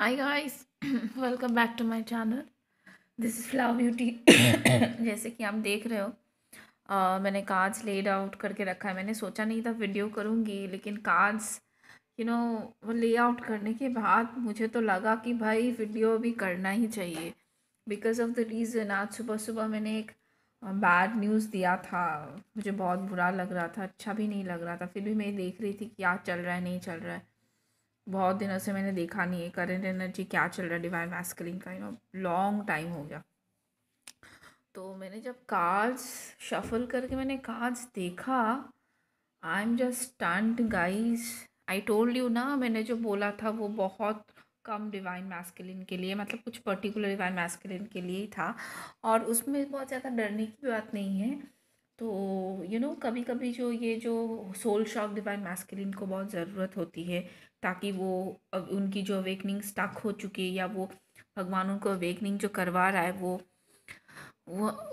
Hi guys welcome back to my channel. This is flower beauty. जैसे कि आप देख रहे हो, मैंने कार्ड्स लेड आउट करके रखा है। मैंने सोचा नहीं था वीडियो करूँगी, लेकिन कार्ड्स वो ले आउट करने के बाद मुझे तो लगा कि भाई वीडियो भी करना ही चाहिए। बिकॉज ऑफ द रीज़न, आज सुबह सुबह मैंने एक बैड न्यूज़ दिया था। मुझे बहुत बुरा लग रहा था, अच्छा भी नहीं लग रहा था। फिर भी मैं देख रही थी क्या चल रहा है, नहीं चल रहा है। बहुत दिनों से मैंने देखा नहीं है करंट एनर्जी क्या चल रहा है डिवाइन मैस्कुलिन का। लॉन्ग टाइम हो गया। तो मैंने जब कार्ड्स शफल करके मैंने कार्ड्स देखा, I am just stunned guys. I told you ना, मैंने जो बोला था वो बहुत कम डिवाइन मैस्कुलिन के लिए, मतलब कुछ पर्टिकुलर डिवाइन मैस्कुलिन के लिए ही था। और उसमें बहुत ज़्यादा डरने की बात नहीं है। तो कभी कभी जो सोल शॉक डिवाइन मैस्कुलिन को बहुत ज़रूरत होती है, ताकि वो उनकी जो अवेकनिंग स्टक हो चुकी है, या वो भगवान उनको अवेकनिंग जो करवा रहा है, वो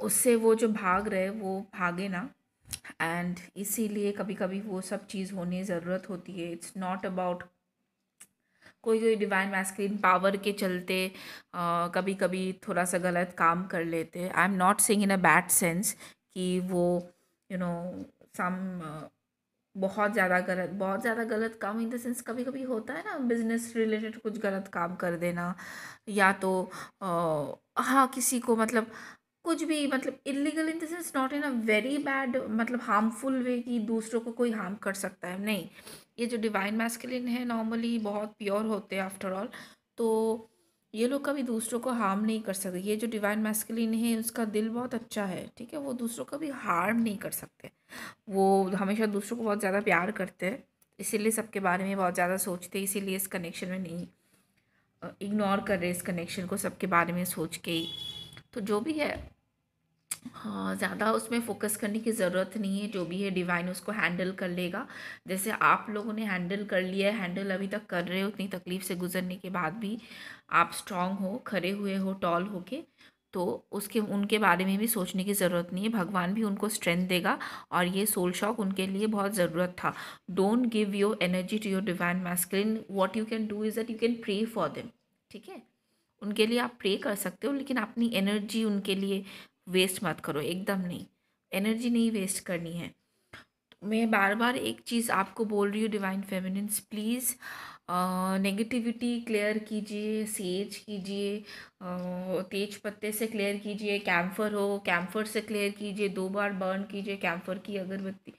उससे वो जो भाग रहे वो भागे ना। एंड इसीलिए कभी कभी वो सब चीज़ होने ज़रूरत होती है। इट्स नॉट अबाउट कोई कोई डिवाइन मैस्कुलिन पावर के चलते कभी कभी थोड़ा सा गलत काम कर लेते हैं। I am not saying in a bad sense कि वो यू नो सम बहुत ज़्यादा गलत काम इन द सेंस कभी कभी होता है ना, बिजनेस रिलेटेड कुछ गलत काम कर देना, या तो हाँ किसी को मतलब कुछ भी, मतलब illegal in the sense, not in a very bad, मतलब हार्मफुल वे कि दूसरों को कोई हार्म कर सकता है, नहीं। ये जो डिवाइन मैस्कुलिन है नॉर्मली बहुत प्योर होते हैं आफ्टर ऑल। तो ये लोग कभी दूसरों को हार्म नहीं कर सकते। ये जो डिवाइन मैस्कुलिन है उसका दिल बहुत अच्छा है, ठीक है, वो दूसरों को भी हार्म नहीं कर सकते। वो हमेशा दूसरों को बहुत ज़्यादा प्यार करते हैं, इसीलिए सबके बारे में बहुत ज़्यादा सोचते हैं। इसीलिए इस कनेक्शन में नहीं इग्नोर कर रहे इस कनेक्शन को, सबके बारे में सोच के ही। तो जो भी है, हाँ, ज़्यादा उसमें फ़ोकस करने की ज़रूरत नहीं है। जो भी है डिवाइन उसको हैंडल कर लेगा। जैसे आप लोगों ने हैंडल कर लिया है, हैंडल अभी तक कर रहे हो, उतनी तकलीफ़ से गुजरने के बाद भी आप स्ट्रांग हो, खड़े हुए हो टॉल होके। तो उसके उनके बारे में भी सोचने की ज़रूरत नहीं है। भगवान भी उनको स्ट्रेंथ देगा। और ये सोल शॉक उनके लिए बहुत ज़रूरत था। Don't give your energy to your divine masculine. What you can do is that you can pray for them, ठीक है। उनके लिए आप प्रे कर सकते हो, लेकिन अपनी एनर्जी उनके लिए वेस्ट मत करो, एकदम नहीं। एनर्जी नहीं वेस्ट करनी है। मैं बार बार एक चीज़ आपको बोल रही हूँ divine feminines, please negativity clear कीजिए, सेज कीजिए, तेज पत्ते से क्लियर कीजिए, कैम्फर हो कैम्फर से क्लियर कीजिए, 2 बार बर्न कीजिए कैम्फर की अगरबत्ती।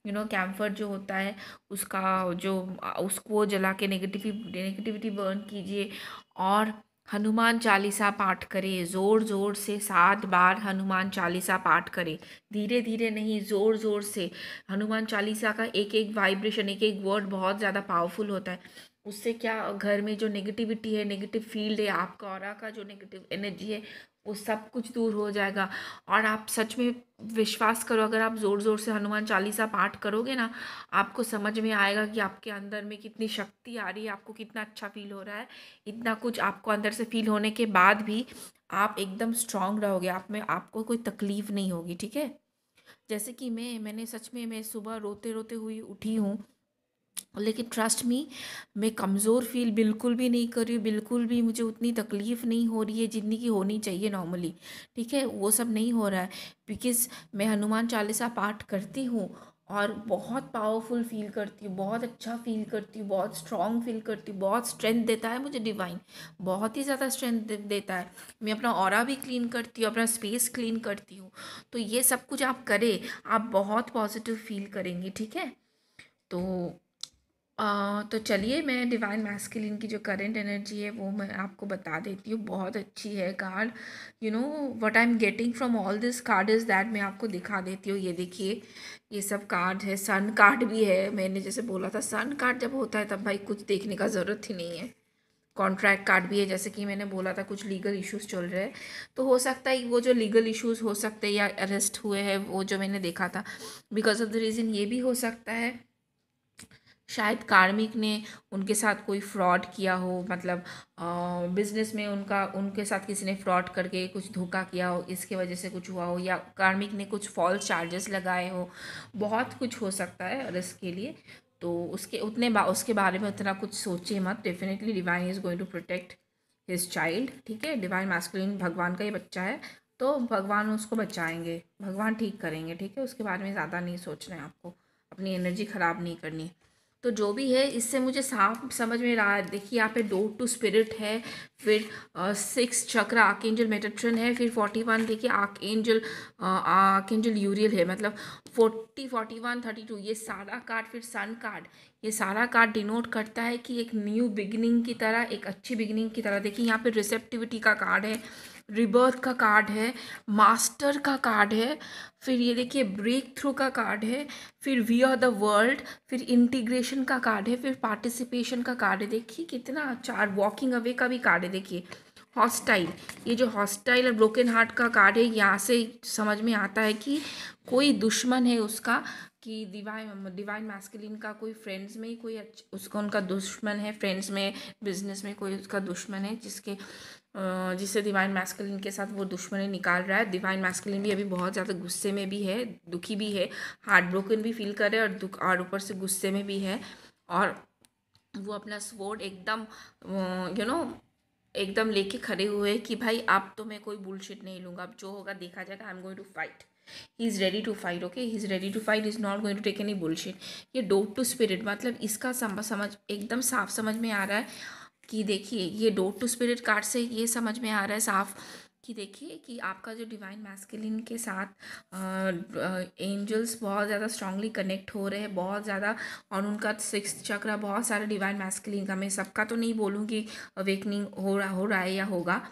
कैम्फर जो होता है उसका जो उसको जला के नेगेटिविटी बर्न कीजिए। और हनुमान चालीसा पाठ करें, ज़ोर ज़ोर से 7 बार हनुमान चालीसा पाठ करें। धीरे धीरे नहीं, ज़ोर ज़ोर से। हनुमान चालीसा का एक एक वाइब्रेशन, एक एक वर्ड बहुत ज़्यादा पावरफुल होता है। उससे क्या, घर में जो नेगेटिविटी है, नेगेटिव फील्ड है, आपका ऑरा का जो नेगेटिव एनर्जी है, वो सब कुछ दूर हो जाएगा। और आप सच में विश्वास करो, अगर आप ज़ोर ज़ोर से हनुमान चालीसा पाठ करोगे ना, आपको समझ में आएगा कि आपके अंदर में कितनी शक्ति आ रही है, आपको कितना अच्छा फील हो रहा है। इतना कुछ आपको अंदर से फील होने के बाद भी आप एकदम स्ट्रांग रहोगे, आप में आपको कोई तकलीफ़ नहीं होगी, ठीक है। जैसे कि मैंने सच में, मैं सुबह रोते रोते हुई उठी हूँ, लेकिन ट्रस्ट मी, मैं कमज़ोर फील बिल्कुल भी नहीं कर रही हूँ। बिल्कुल भी मुझे उतनी तकलीफ़ नहीं हो रही है जितनी की होनी चाहिए नॉर्मली, ठीक है। वो सब नहीं हो रहा है, बिकॉज़ मैं हनुमान चालीसा पाठ करती हूँ और बहुत पावरफुल फील करती हूँ, बहुत अच्छा फील करती हूँ, बहुत स्ट्रांग फील करती हूँ। बहुत स्ट्रेंथ देता है मुझे डिवाइन, बहुत ही ज़्यादा स्ट्रेंथ देता है। मैं अपना ऑरा भी क्लीन करती हूँ, अपना स्पेस क्लीन करती हूँ। तो ये सब कुछ आप करें, आप बहुत पॉजिटिव फील करेंगे, ठीक है। तो तो चलिए, मैं डिवाइन मैस्कुलिन की जो करंट एनर्जी है वो मैं आपको बता देती हूँ। बहुत अच्छी है card. What I am getting from all this card is that, मैं आपको दिखा देती हूँ। ये देखिए, ये सब कार्ड है। सन कार्ड भी है। मैंने जैसे बोला था, सन कार्ड जब होता है तब भाई कुछ देखने का ज़रूरत ही नहीं है। कॉन्ट्रैक्ट कार्ड भी है, जैसे कि मैंने बोला था कुछ लीगल इश्यूज चल रहे हैं, तो हो सकता है वो जो लीगल इश्यूज हो सकते हैं या अरेस्ट हुए हैं, वो जो मैंने देखा था, बिकॉज ऑफ द रीज़न ये भी हो सकता है शायद कार्मिक ने उनके साथ कोई फ्रॉड किया हो, मतलब बिजनेस में उनके साथ किसी ने फ्रॉड करके कुछ धोखा किया हो, इसके वजह से कुछ हुआ हो, या कार्मिक ने कुछ फॉल्स चार्जेस लगाए हो। बहुत कुछ हो सकता है अरेस्ट के लिए। तो उसके बारे में उतना कुछ सोचिए मत। Definitely divine is going to protect his child, ठीक है। डिवाइन मैस्कुलिन भगवान का ही बच्चा है, तो भगवान उसको बचाएंगे, भगवान ठीक करेंगे, ठीक है। उसके बारे में ज़्यादा नहीं सोचना है आपको, अपनी एनर्जी ख़राब नहीं करनी। तो जो भी है, इससे मुझे साफ समझ में रहा है। देखिए यहाँ पे डोर टू स्पिरिट है, फिर 6 चक्र आर्कएंजल मेटाट्रॉन है, फिर 41 देखिए आर्कएंजल यूरियल है। मतलब 40, 41, 32 ये सारा कार्ड, फिर सन कार्ड, ये सारा कार्ड डिनोट करता है कि एक न्यू बिगिनिंग की तरह, एक अच्छी बिगिनिंग की तरह। देखिए यहाँ पे रिसेप्टिविटी का कार्ड है, रिबर्थ का कार्ड है, मास्टर का कार्ड है, फिर ये देखिए ब्रेक थ्रू का कार्ड है, फिर वी आर द वर्ल्ड, फिर इंटीग्रेशन का कार्ड है, फिर पार्टिसिपेशन का कार्ड है। देखिए कितना 4 वॉकिंग अवे का भी कार्ड है। देखिए हॉस्टाइल, ये जो हॉस्टाइल और ब्रोकन हार्ट का कार्ड है, यहाँ से समझ में आता है कि कोई दुश्मन है उसका, कि डिवाइन मैस्कुलिन का कोई फ्रेंड्स में ही कोई उसका उनका दुश्मन है, फ्रेंड्स में, बिजनेस में कोई उसका दुश्मन है, जिससे डिवाइन मैस्कुलिन के साथ वो दुश्मनी निकाल रहा है। डिवाइन मैस्कुलिन भी अभी बहुत ज़्यादा गुस्से में भी है, दुखी भी है, हार्ट ब्रोकन भी फील कर रहे हैं, और दुख और ऊपर से गुस्से में भी है। और वो अपना स्वॉर्ड एकदम एकदम लेके खड़े हुए कि भाई अब तो मैं कोई बुलशिट नहीं लूँगा, अब जो होगा देखा जाएगा, I am going to fight. He is ready to fight, okay, he is ready to fight, is not going to take any bullshit. ये डोर टू स्पिरिट, मतलब इसका समझ एकदम साफ समझ में आ रहा है कि देखिए ये डोर टू स्पिरिट कार्ड से ये समझ में आ रहा है साफ कि देखिए कि आपका जो डिवाइन मैस्कुलिन के साथ एंजल्स बहुत ज़्यादा स्ट्रांगली कनेक्ट हो रहे हैं, बहुत ज़्यादा। और उनका 6th चक्र बहुत सारे डिवाइन मैस्कुलिन का, मैं सबका तो नहीं बोलूँगी अवेकनिंग हो रहा है या होगा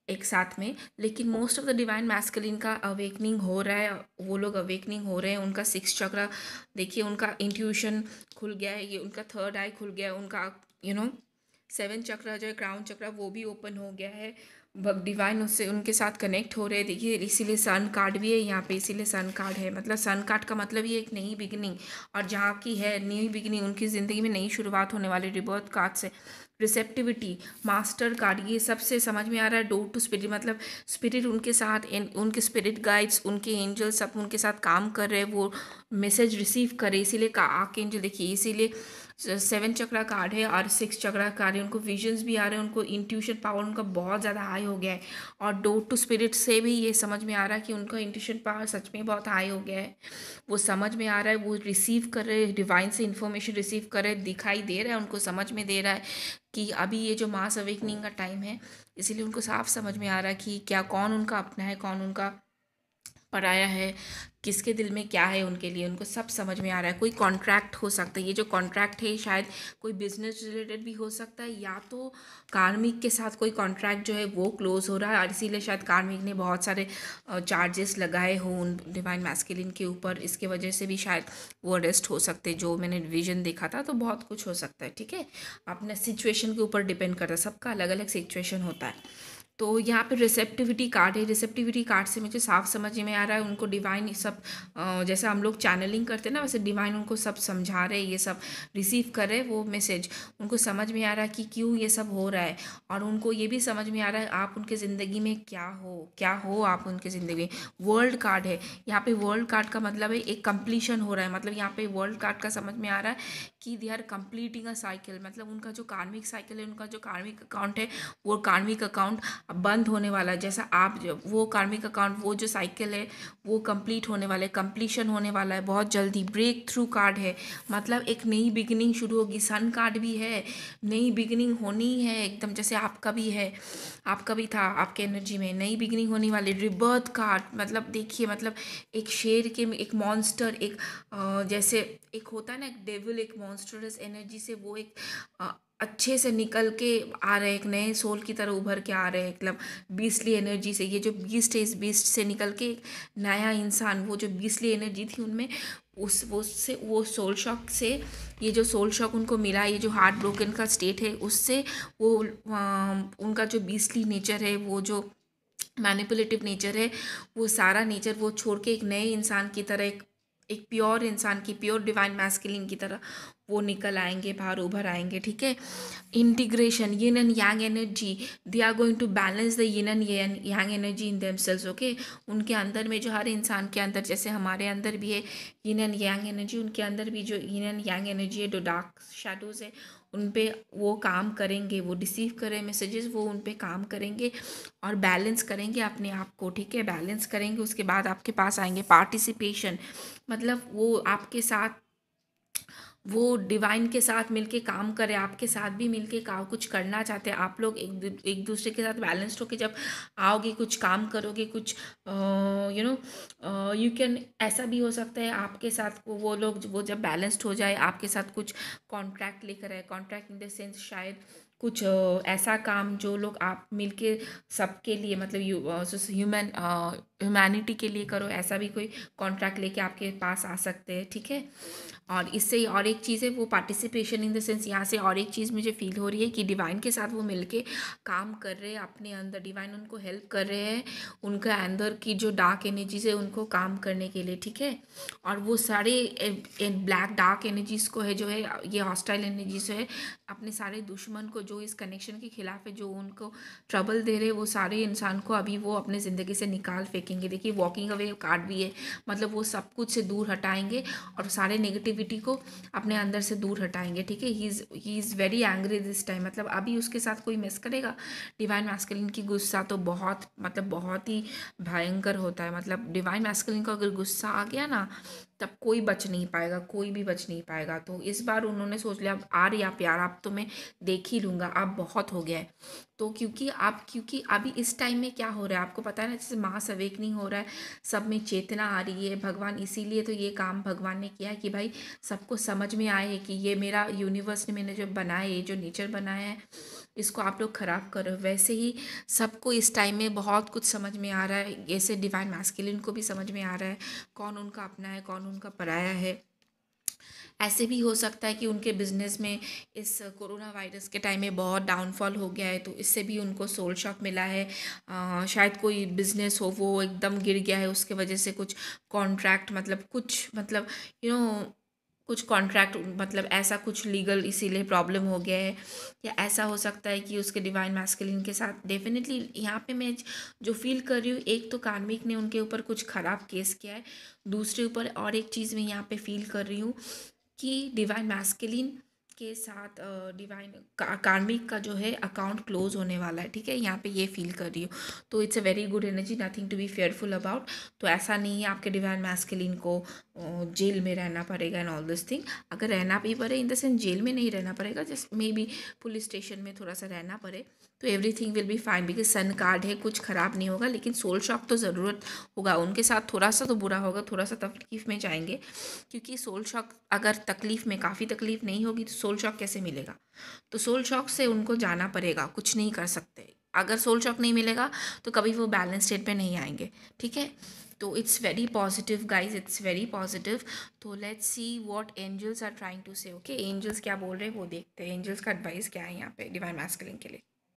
एक साथ में, लेकिन most of the divine masculine का अवेकनिंग हो रहा है। वो लोग अवेकनिंग हो रहे हैं, उनका 6th चक्र देखिए, उनका इंट्यूशन खुल गया है, ये उनका 3rd आई खुल गया है, उनका 7th चक्र जो है क्राउन चक्र वो भी ओपन हो गया है। डिवाइन उससे उनके साथ कनेक्ट हो रहे हैं। देखिए इसीलिए सन कार्ड भी है यहाँ पे, इसीलिए सन कार्ड है। मतलब सन कार्ड का मतलब ये एक नई बिगिनिंग, और जहाँ की है नई बिगिनिंग, उनकी ज़िंदगी में नई शुरुआत होने वाली। रिबर्थ कार्ड से रिसेप्टिविटी, मास्टर कार्ड, ये सबसे समझ में आ रहा है डोर टू स्पिरिट, मतलब स्पिरिट उनके साथ, उनके स्पिरिट गाइड्स, उनके एंजल्स सब उनके साथ काम कर रहे हैं, वो मैसेज रिसीव करे। इसीलिए आर्क एंजल देखिए, इसीलिए 7 चक्रा कार्ड है और 6 चक्रा कार्ड है। उनको विजन्स भी आ रहे हैं, उनको इंट्यूशन पावर उनका बहुत ज़्यादा हाई हो गया है। और डोर टू स्पिरिट से भी ये समझ में आ रहा है कि उनका इंट्यूशन पावर सच में बहुत हाई हो गया है। वो समझ में आ रहा है, वो रिसीव कर रहे हैं, डिवाइन से इन्फॉर्मेशन रिसीव कर रहे हैं, दिखाई दे रहा है, उनको समझ में दे रहा है कि अभी ये जो मास अवेकनिंग का टाइम है। इसीलिए उनको साफ समझ में आ रहा है कि क्या, कौन उनका अपना है, कौन उनका पराया है, किसके दिल में क्या है उनके लिए, उनको सब समझ में आ रहा है। कोई कॉन्ट्रैक्ट हो सकता है, ये जो कॉन्ट्रैक्ट है शायद कोई बिजनेस रिलेटेड भी हो सकता है, या तो कार्मिक के साथ कोई कॉन्ट्रैक्ट जो है वो क्लोज हो रहा है, और इसीलिए शायद कार्मिक ने बहुत सारे चार्जेस लगाए हो उन डिवाइन मैस्कुलिन के ऊपर। इसके वजह से भी शायद वो अरेस्ट हो सकते, जो मैंने विजन देखा था। तो बहुत कुछ हो सकता है, ठीक है। अपने सिचुएशन के ऊपर डिपेंड करता है, सबका अलग अलग सिचुएशन होता है। तो यहाँ पे रिसेप्टिविटी कार्ड है, रिसेप्टिविटी कार्ड से मुझे साफ समझ में आ रहा है उनको डिवाइन सब जैसे हम लोग चैनलिंग करते हैं ना, वैसे डिवाइन उनको सब समझा रहे हैं, ये सब रिसीव कर रहे हैं वो मैसेज। उनको समझ में आ रहा है कि क्यों ये सब हो रहा है, और उनको ये भी समझ में आ रहा है आप उनके ज़िंदगी में क्या हो आप उनके ज़िंदगी में। वर्ल्ड कार्ड है यहाँ पे, वर्ल्ड कार्ड का मतलब है एक कंप्लीशन हो रहा है। मतलब यहाँ पे वर्ल्ड कार्ड का समझ में आ रहा है कि they are completing a cycle, मतलब उनका जो कार्मिक साइकिल है, उनका जो कार्मिक अकाउंट है, वो कार्मिक अकाउंट अब बंद होने वाला है। जैसा आप वो कार्मिक अकाउंट, वो जो साइकिल है वो कंप्लीट होने वाला है, कंप्लीशन होने वाला है बहुत जल्दी। ब्रेक थ्रू कार्ड है, मतलब एक नई बिगिनिंग शुरू होगी। सन कार्ड भी है, नई बिगिनिंग होनी है एकदम, जैसे आपका भी है, आपका भी था, आपके एनर्जी में नई बिगिनिंग होने वाली। रिबर्थ कार्ड मतलब देखिए, मतलब एक शेर के, एक मॉन्स्टर, एक जैसे एक होता है ना, एक डेविल, एक मॉन्स्टरस एनर्जी से वो एक अच्छे से निकल के आ रहे हैं, एक नए सोल की तरह उभर के आ रहे हैं। मतलब बीस्टली एनर्जी से, ये जो बीस्ट है, इस बीस्ट से निकल के एक नया इंसान, वो जो बीस्टली एनर्जी थी उनमें, वो सोल शॉक से, ये जो सोल शॉक उनको मिला, ये जो हार्ट ब्रोकन का स्टेट है, उससे वो उनका जो बीस्टली नेचर है, वो जो मैनिपुलेटिव नेचर है, वो सारा नेचर वो छोड़ के एक नए इंसान की तरह, एक एक प्योर इंसान की, प्योर डिवाइन मैस्कुलिन की तरह वो निकल आएंगे, बाहर उभर आएंगे, ठीक है। Integration, yin and yang energy, they are going to balance the yin and yang energy in themselves, okay. उनके अंदर में, जो हर इंसान के अंदर, जैसे हमारे अंदर भी है यिन एंड यांग एनर्जी, उनके अंदर भी जो यिन एंड यांग एनर्जी है, जो डार्क शेडोज है, उन पे वो काम करेंगे, वो रिसीव करें मैसेजेस, वो उन पे काम करेंगे और बैलेंस करेंगे अपने आप को, ठीक है। बैलेंस करेंगे, उसके बाद आपके पास आएंगे पार्टिसिपेशन, मतलब वो आपके साथ, वो डिवाइन के साथ मिलके काम करे, आपके साथ भी मिलके काम कुछ करना चाहते हैं, आप लोग एक दूसरे के साथ बैलेंस्ड होके जब आओगे, कुछ काम करोगे, कुछ यू नो यू कैन, ऐसा भी हो सकता है आपके साथ वो लोग, वो जब बैलेंस्ड हो जाए आपके साथ कुछ कॉन्ट्रैक्ट लेकर आए, कॉन्ट्रैक्ट इन द सेंस शायद कुछ ऐसा काम जो लोग आप मिलके सबके लिए, मतलब ह्यूमैनिटी के लिए करो, ऐसा भी कोई कॉन्ट्रैक्ट लेके आपके पास आ सकते हैं, ठीक है। और इससे और एक चीज़ है वो पार्टिसिपेशन इन द सेंस, यहाँ से और एक चीज़ मुझे फील हो रही है कि डिवाइन के साथ वो मिलके काम कर रहे हैं, अपने अंदर डिवाइन उनको हेल्प कर रहे हैं, उनका अंदर की जो डार्क एनर्जीज है उनको काम करने के लिए, ठीक है। और वो सारे ब्लैक डार्क एनर्जीज को है, जो है ये हॉस्टाइल एनर्जीज है, अपने सारे दुश्मन को, जो इस कनेक्शन के खिलाफ है, जो उनको ट्रबल दे रहे, वो सारे इंसान को अभी वो अपने ज़िंदगी से निकाल फेंकेंगे। देखिए वॉकिंग अवे कार्ड भी है, मतलब वो सब कुछ से दूर हटाएंगे और सारे नेगेटिविटी को अपने अंदर से दूर हटाएंगे, ठीक है। He is very angry this time, मतलब अभी उसके साथ कोई मिस करेगा डिवाइन मैस्कुलिन की गुस्सा तो बहुत, मतलब बहुत ही भयंकर होता है, मतलब डिवाइन मैस्कुलिन का अगर गुस्सा आ गया ना, तब कोई बच नहीं पाएगा, कोई भी बच नहीं पाएगा। तो इस बार उन्होंने सोच लिया अब आ रही आप प्यार, आप तो मैं देख ही लूँगा, अब बहुत हो गया है। तो क्योंकि अभी इस टाइम में क्या हो रहा है आपको पता है ना, जैसे मास अवेकनिंग हो रहा है, सब में चेतना आ रही है, भगवान इसीलिए तो ये काम भगवान ने किया है कि भाई सबको समझ में आए कि ये मेरा यूनिवर्स ने, मैंने जो बनाया, ये जो नेचर बनाया है, इसको आप लोग ख़राब करो। वैसे ही सबको इस टाइम में बहुत कुछ समझ में आ रहा है, जैसे डिवाइन मैस्कुलिन को भी समझ में आ रहा है कौन उनका अपना है, कौन उनका पराया है। ऐसे भी हो सकता है कि उनके बिजनेस में इस कोरोना वायरस के टाइम में बहुत डाउनफॉल हो गया है, तो इससे भी उनको सोल शॉक मिला है। शायद कोई बिजनेस हो वो एकदम गिर गया है, उसके वजह से कुछ कॉन्ट्रैक्ट, मतलब कुछ, मतलब यू नो कुछ कॉन्ट्रैक्ट, मतलब ऐसा कुछ लीगल इसीलिए प्रॉब्लम हो गया है। या ऐसा हो सकता है कि उसके डिवाइन मैस्कुलिन के साथ डेफिनेटली, यहाँ पे मैं जो फील कर रही हूँ, एक तो कार्मिक ने उनके ऊपर कुछ ख़राब केस किया है, दूसरे ऊपर और एक चीज़ मैं यहाँ पे फील कर रही हूँ कि डिवाइन मैस्कुलिन के साथ डिवाइन कार्मिक का जो है अकाउंट क्लोज होने वाला है, ठीक है। यहाँ पे ये फील कर रही हूँ, तो it's a very good energy, nothing to be fearful about. तो ऐसा नहीं है आपके डिवाइन मैस्कुलिन को जेल में रहना पड़ेगा एंड ऑल दिस थिंग। अगर रहना भी पड़े, इन द सेंस जेल में नहीं रहना पड़ेगा, just may be police station में थोड़ा सा रहना पड़े, तो everything will be fine, because sun card है, कुछ ख़राब नहीं होगा। लेकिन सोल शॉक तो ज़रूरत होगा, उनके साथ थोड़ा सा तो बुरा होगा, थोड़ा सा तकलीफ में जाएंगे, क्योंकि सोल शॉक अगर तकलीफ में, काफ़ी तकलीफ नहीं होगी तो सोल शॉक कैसे मिलेगा। तो सोल शॉक से उनको जाना पड़ेगा, कुछ नहीं कर सकते। अगर सोल शॉक नहीं मिलेगा तो कभी वो बैलेंस स्टेट पे नहीं आएंगे, ठीक है। तो it's very positive guys, it's very positive. तो let's see what angels are trying to say, okay. Angels क्या बोल रहे हैं वो देखते हैं, एंजल्स का एडवाइस क्या है यहाँ पे डिवाइन मैस्कुलिन के लिए।